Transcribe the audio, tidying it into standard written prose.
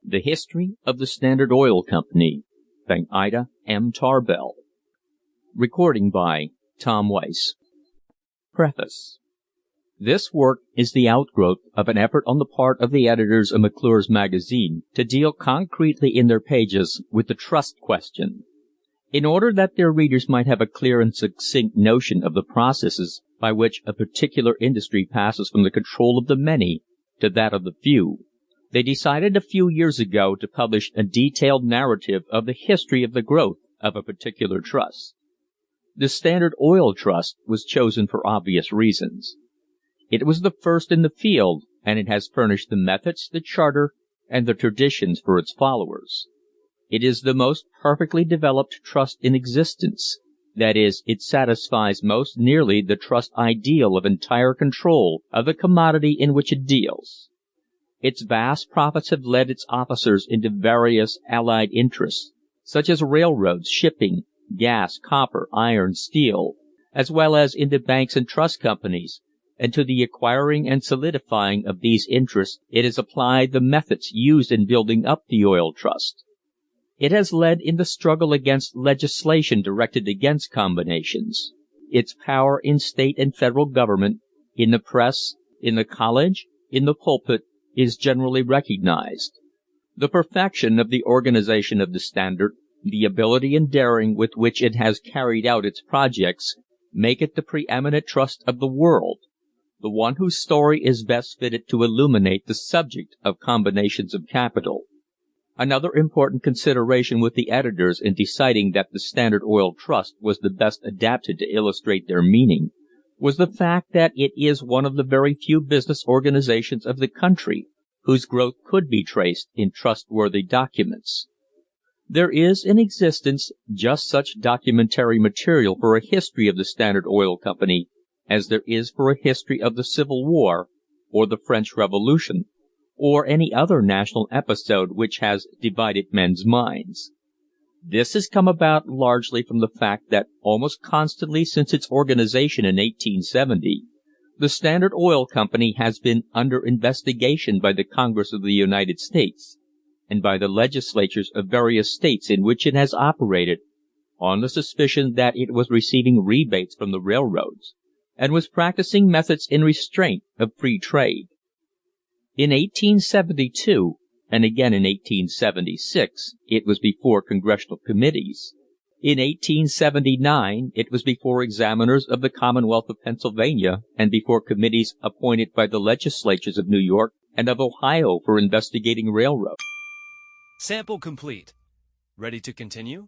The History of the Standard Oil Company by Ida Tarbell. Recording by Tom Weiss. Preface. This work is the outgrowth of an effort on the part of the editors of McClure's magazine to deal concretely in their pages with the trust question. In order that their readers might have a clear and succinct notion of the processes by which a particular industry passes from the control of the many to that of the few, they decided a few years ago to publish a detailed narrative of the history of the growth of a particular trust. The Standard Oil Trust was chosen for obvious reasons. It was the first in the field, and it has furnished the methods, the charter, and the traditions for its followers. It is the most perfectly developed trust in existence. That is, it satisfies most nearly the trust ideal of entire control of the commodity in which it deals. Its vast profits have led its officers into various allied interests, such as railroads, shipping, gas, copper, iron, steel, as well as into banks and trust companies, and to the acquiring and solidifying of these interests it has applied the methods used in building up the oil trust. It has led in the struggle against legislation directed against combinations. Its power in state and federal government, in the press, in the college, in the pulpit, is generally recognized. The perfection of the organization of the Standard, the ability and daring with which it has carried out its projects, make it the preeminent trust of the world, the one whose story is best fitted to illuminate the subject of combinations of capital. Another important consideration with the editors in deciding that the Standard Oil Trust was the best adapted to illustrate their meaning was the fact that it is one of the very few business organizations of the country whose growth could be traced in trustworthy documents. There is in existence just such documentary material for a history of the Standard Oil Company as there is for a history of the Civil War, or the French Revolution, or any other national episode which has divided men's minds. This has come about largely from the fact that almost constantly since its organization in 1870, the Standard Oil Company has been under investigation by the Congress of the United States and by the legislatures of various states in which it has operated, on the suspicion that it was receiving rebates from the railroads, and was practicing methods in restraint of free trade. In 1872, and again in 1876, it was before congressional committees. In 1879 it was before examiners of the Commonwealth of Pennsylvania and before committees appointed by the legislatures of New York and of Ohio for investigating railroads. Sample complete. Ready to continue?